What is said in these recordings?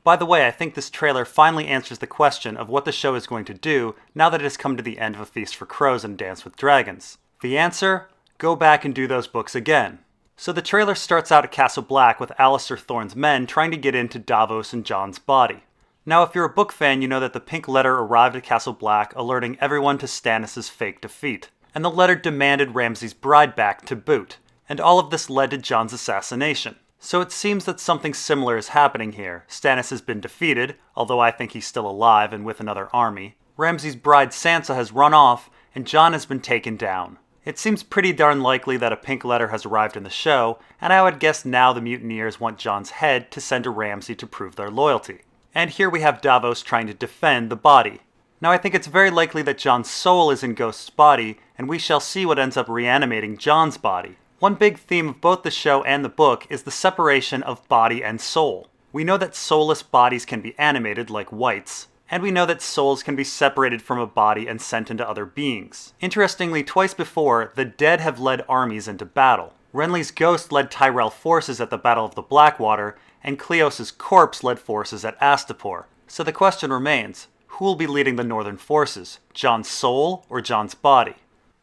By the way, I think this trailer finally answers the question of what the show is going to do now that it has come to the end of A Feast for Crows and Dance with Dragons. The answer? Go back and do those books again. So the trailer starts out at Castle Black with Alistair Thorne's men trying to get into Davos and Jon's body. Now if you're a book fan, you know that the pink letter arrived at Castle Black alerting everyone to Stannis' fake defeat. And the letter demanded Ramsay's bride back to boot. And all of this led to Jon's assassination. So it seems that something similar is happening here. Stannis has been defeated, although I think he's still alive and with another army. Ramsay's bride Sansa has run off, and Jon has been taken down. It seems pretty darn likely that a pink letter has arrived in the show, and I would guess now the mutineers want Jon's head to send to Ramsay to prove their loyalty. And here we have Davos trying to defend the body. Now I think it's very likely that Jon's soul is in Ghost's body, and we shall see what ends up reanimating Jon's body. One big theme of both the show and the book is the separation of body and soul. We know that soulless bodies can be animated like wights, and we know that souls can be separated from a body and sent into other beings. Interestingly, twice before, the dead have led armies into battle. Renly's ghost led Tyrell forces at the Battle of the Blackwater, and Cleos' corpse led forces at Astapor. So the question remains, who will be leading the northern forces? Jon's soul or Jon's body?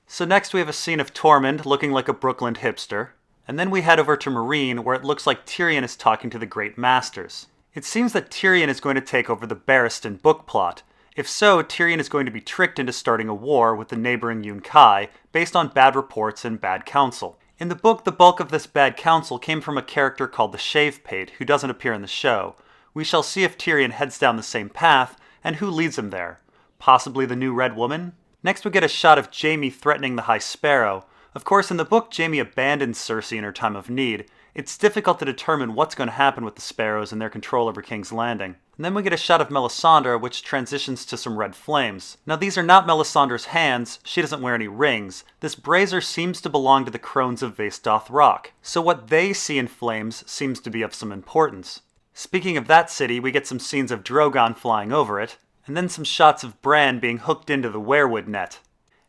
So next we have a scene of Tormund looking like a Brooklyn hipster, and then we head over to Meereen where it looks like Tyrion is talking to the Great Masters. It seems that Tyrion is going to take over the Barristan book plot. If so, Tyrion is going to be tricked into starting a war with the neighboring Yunkai based on bad reports and bad counsel. In the book, the bulk of this bad counsel came from a character called the Shave Pate, who doesn't appear in the show. We shall see if Tyrion heads down the same path, and who leads him there. Possibly the new Red Woman? Next we get a shot of Jaime threatening the High Sparrow. Of course, in the book, Jaime abandons Cersei in her time of need. It's difficult to determine what's going to happen with the Sparrows and their control over King's Landing. And then we get a shot of Melisandre, which transitions to some red flames. Now these are not Melisandre's hands, she doesn't wear any rings. This brazier seems to belong to the crones of Vaesdoth Rock. So what they see in flames seems to be of some importance. Speaking of that city, we get some scenes of Drogon flying over it, and then some shots of Bran being hooked into the weirwood net.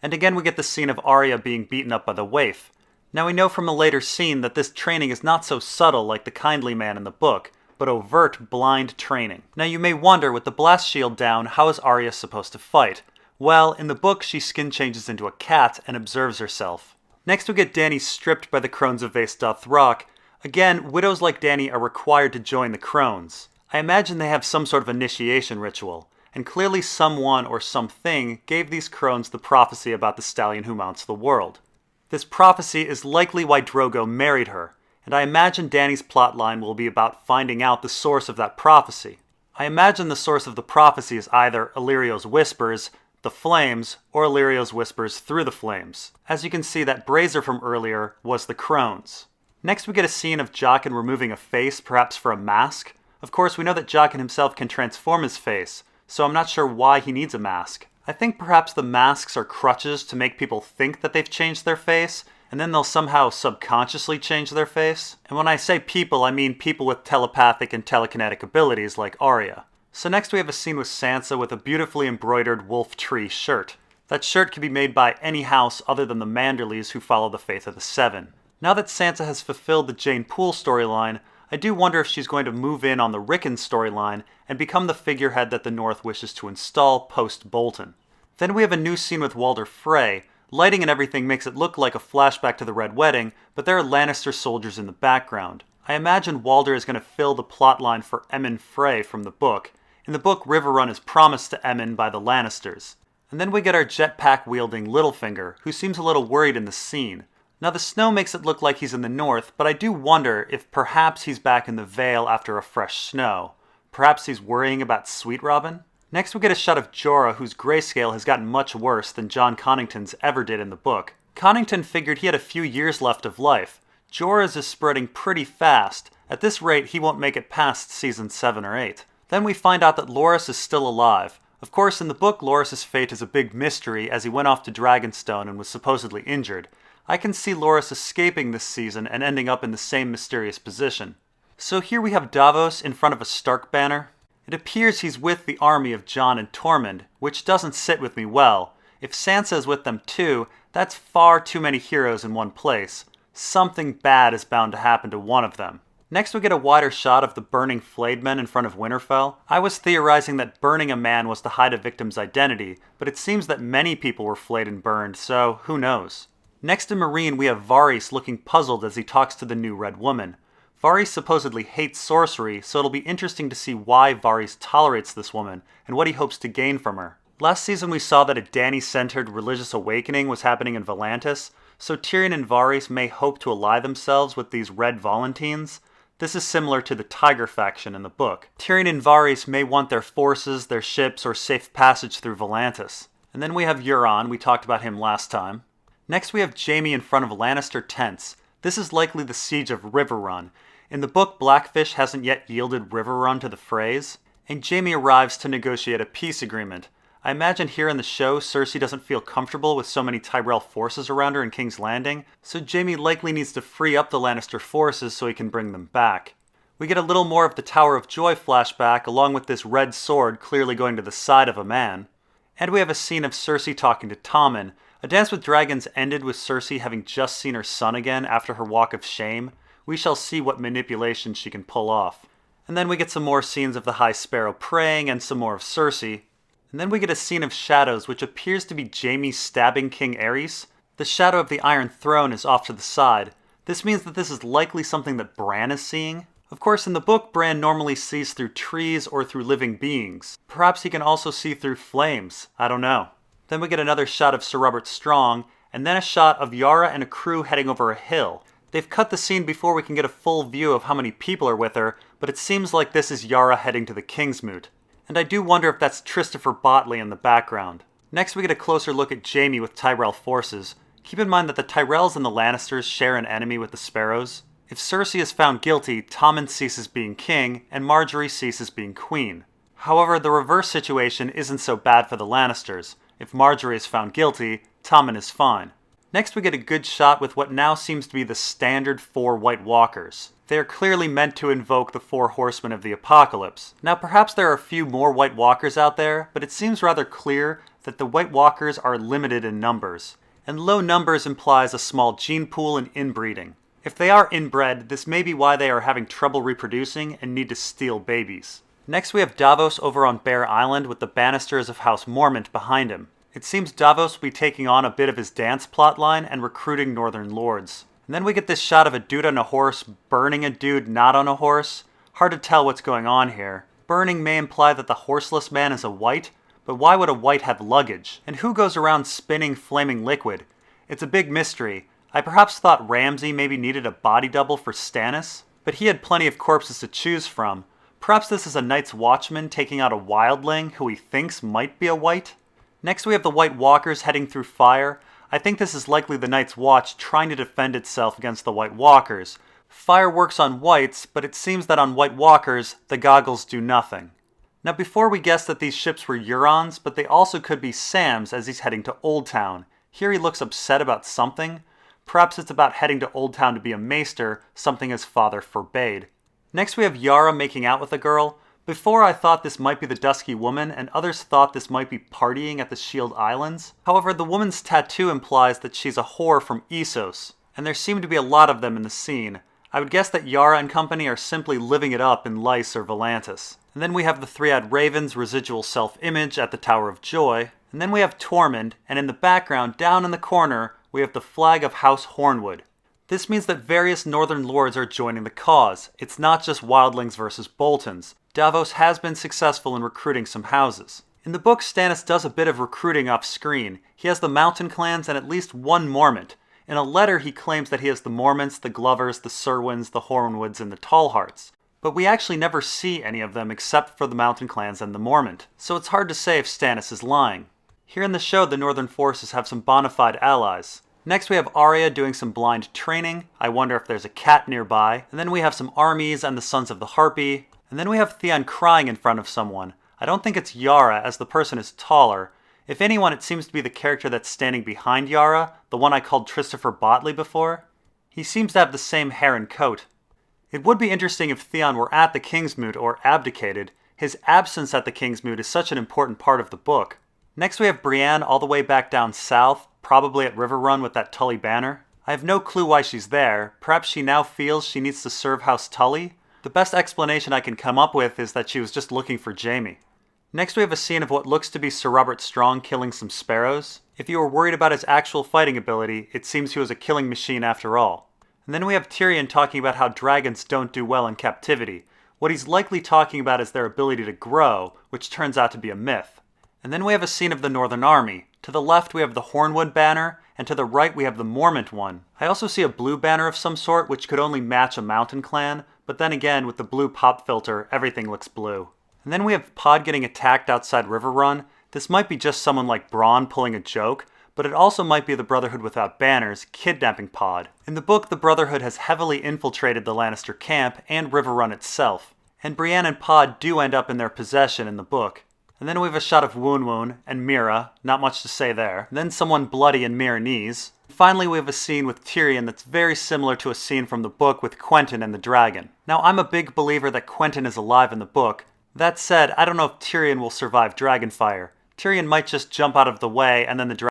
And again we get the scene of Arya being beaten up by the waif. Now we know from a later scene that this training is not so subtle like the kindly man in the book, but overt, blind training. Now you may wonder, with the blast shield down, how is Arya supposed to fight? Well, in the book she skin changes into a cat and observes herself. Next we get Dany stripped by the crones of Vaesdoth Rock. Again, widows like Dany are required to join the crones. I imagine they have some sort of initiation ritual, and clearly someone or something gave these crones the prophecy about the stallion who mounts the world. This prophecy is likely why Drogo married her, and I imagine Dany's plotline will be about finding out the source of that prophecy. I imagine the source of the prophecy is either Illyrio's whispers, the flames, or Illyrio's whispers through the flames. As you can see, that brazier from earlier was the crones. Next we get a scene of Jaqen removing a face, perhaps for a mask. Of course, we know that Jaqen himself can transform his face, so I'm not sure why he needs a mask. I think perhaps the masks are crutches to make people think that they've changed their face, and then they'll somehow subconsciously change their face. And when I say people, I mean people with telepathic and telekinetic abilities like Arya. So next we have a scene with Sansa with a beautifully embroidered wolf tree shirt. That shirt can be made by any house other than the Manderleys who follow the Faith of the Seven. Now that Sansa has fulfilled the Jane Poole storyline, I do wonder if she's going to move in on the Rickon storyline and become the figurehead that the North wishes to install post-Bolton. Then we have a new scene with Walder Frey. Lighting and everything makes it look like a flashback to the Red Wedding, but there are Lannister soldiers in the background. I imagine Walder is going to fill the plotline for Emmon Frey from the book. In the book, Riverrun is promised to Emmon by the Lannisters. And then we get our jetpack-wielding Littlefinger, who seems a little worried in the scene. Now the snow makes it look like he's in the north, but I do wonder if perhaps he's back in the Vale after a fresh snow. Perhaps he's worrying about Sweet Robin? Next we get a shot of Jorah, whose grayscale has gotten much worse than John Connington's ever did in the book. Connington figured he had a few years left of life. Jorah's is spreading pretty fast. At this rate, he won't make it past season 7 or 8. Then we find out that Loras is still alive. Of course, in the book, Loras' fate is a big mystery as he went off to Dragonstone and was supposedly injured. I can see Loras escaping this season and ending up in the same mysterious position. So here we have Davos in front of a Stark banner. It appears he's with the army of Jon and Tormund, which doesn't sit with me well. If Sansa is with them too, that's far too many heroes in one place. Something bad is bound to happen to one of them. Next we get a wider shot of the burning flayed men in front of Winterfell. I was theorizing that burning a man was to hide a victim's identity, but it seems that many people were flayed and burned, so who knows. Next in Meereen we have Varys looking puzzled as he talks to the new Red Woman. Varys supposedly hates sorcery, so it'll be interesting to see why Varys tolerates this woman, and what he hopes to gain from her. Last season we saw that a Dany-centered religious awakening was happening in Volantis, so Tyrion and Varys may hope to ally themselves with these Red Volantines. This is similar to the Tiger faction in the book. Tyrion and Varys may want their forces, their ships, or safe passage through Volantis. And then we have Euron, we talked about him last time. Next we have Jaime in front of Lannister tents. This is likely the siege of Riverrun. In the book, Blackfish hasn't yet yielded Riverrun to the Freys, and Jaime arrives to negotiate a peace agreement. I imagine here in the show, Cersei doesn't feel comfortable with so many Tyrell forces around her in King's Landing, so Jaime likely needs to free up the Lannister forces so he can bring them back. We get a little more of the Tower of Joy flashback, along with this red sword clearly going to the side of a man. And we have a scene of Cersei talking to Tommen. A Dance with Dragons ended with Cersei having just seen her son again after her walk of shame. We shall see what manipulation she can pull off. And then we get some more scenes of the High Sparrow praying and some more of Cersei. And then we get a scene of shadows, which appears to be Jaime stabbing King Aerys. The shadow of the Iron Throne is off to the side. This means that this is likely something that Bran is seeing. Of course, in the book, Bran normally sees through trees or through living beings. Perhaps he can also see through flames. I don't know. Then we get another shot of Sir Robert Strong, and then a shot of Yara and a crew heading over a hill. They've cut the scene before we can get a full view of how many people are with her, but it seems like this is Yara heading to the Kingsmoot. And I do wonder if that's Christopher Botley in the background. Next we get a closer look at Jaime with Tyrell forces. Keep in mind that the Tyrells and the Lannisters share an enemy with the Sparrows. If Cersei is found guilty, Tommen ceases being king, and Margaery ceases being queen. However, the reverse situation isn't so bad for the Lannisters. If Margaery is found guilty, Tommen is fine. Next we get a good shot with what now seems to be the standard 4 White Walkers. They are clearly meant to invoke the 4 Horsemen of the Apocalypse. Now perhaps there are a few more White Walkers out there, but it seems rather clear that the White Walkers are limited in numbers. And low numbers implies a small gene pool and inbreeding. If they are inbred, this may be why they are having trouble reproducing and need to steal babies. Next we have Davos over on Bear Island with the Bannisters of House Mormont behind him. It seems Davos will be taking on a bit of his dance plotline and recruiting Northern Lords. And then we get this shot of a dude on a horse burning a dude not on a horse. Hard to tell what's going on here. Burning may imply that the horseless man is a white, but why would a white have luggage? And who goes around spinning flaming liquid? It's a big mystery. I perhaps thought Ramsay maybe needed a body double for Stannis, but he had plenty of corpses to choose from. Perhaps this is a Night's Watchman taking out a wildling who he thinks might be a white? Next we have the White Walkers heading through fire. I think this is likely the Night's Watch trying to defend itself against the White Walkers. Fire works on whites, but it seems that on White Walkers, the goggles do nothing. Now before we guessed that these ships were Eurons, but they also could be Sam's as he's heading to Old Town. Here he looks upset about something. Perhaps it's about heading to Old Town to be a maester, something his father forbade. Next we have Yara making out with a girl. Before I thought this might be the Dusky Woman, and others thought this might be partying at the Shield Islands. However, the woman's tattoo implies that she's a whore from Essos, and there seem to be a lot of them in the scene. I would guess that Yara and company are simply living it up in Lys or Volantis. And then we have the Three-Eyed Raven's residual self-image at the Tower of Joy. And then we have Tormund, and in the background, down in the corner, we have the flag of House Hornwood. This means that various Northern Lords are joining the cause. It's not just Wildlings versus Boltons. Davos has been successful in recruiting some houses. In the book, Stannis does a bit of recruiting off screen. He has the Mountain Clans and at least one Mormont. In a letter, he claims that he has the Mormonts, the Glovers, the Serwins, the Hornwoods, and the Tallhearts. But we actually never see any of them except for the Mountain Clans and the Mormont, so it's hard to say if Stannis is lying. Here in the show, the Northern forces have some bona fide allies. Next we have Arya doing some blind training. I wonder if there's a cat nearby. And then we have some armies and the Sons of the Harpy. And then we have Theon crying in front of someone. I don't think it's Yara, as the person is taller. If anyone, it seems to be the character that's standing behind Yara, the one I called Christopher Botley before. He seems to have the same hair and coat. It would be interesting if Theon were at the Kingsmoot or abdicated. His absence at the Kingsmoot is such an important part of the book. Next we have Brienne all the way back down south, probably at Riverrun with that Tully banner. I have no clue why she's there. Perhaps she now feels she needs to serve House Tully? The best explanation I can come up with is that she was just looking for Jaime. Next we have a scene of what looks to be Sir Robert Strong killing some sparrows. If you were worried about his actual fighting ability, it seems he was a killing machine after all. And then we have Tyrion talking about how dragons don't do well in captivity. What he's likely talking about is their ability to grow, which turns out to be a myth. And then we have a scene of the Northern Army. To the left we have the Hornwood banner, and to the right we have the Mormont one. I also see a blue banner of some sort, which could only match a mountain clan, but then again, with the blue pop filter, everything looks blue. And then we have Pod getting attacked outside Riverrun. This might be just someone like Bronn pulling a joke, but it also might be the Brotherhood without banners kidnapping Pod. In the book, the Brotherhood has heavily infiltrated the Lannister camp and Riverrun itself, and Brienne and Pod do end up in their possession in the book. And then we have a shot of Woon Woon and Mira, not much to say there. Then someone bloody and Mira knees. Finally, we have a scene with Tyrion that's very similar to a scene from the book with Quentyn and the dragon. Now, I'm a big believer that Quentyn is alive in the book. That said, I don't know if Tyrion will survive Dragonfire. Tyrion might just jump out of the way and then the dragon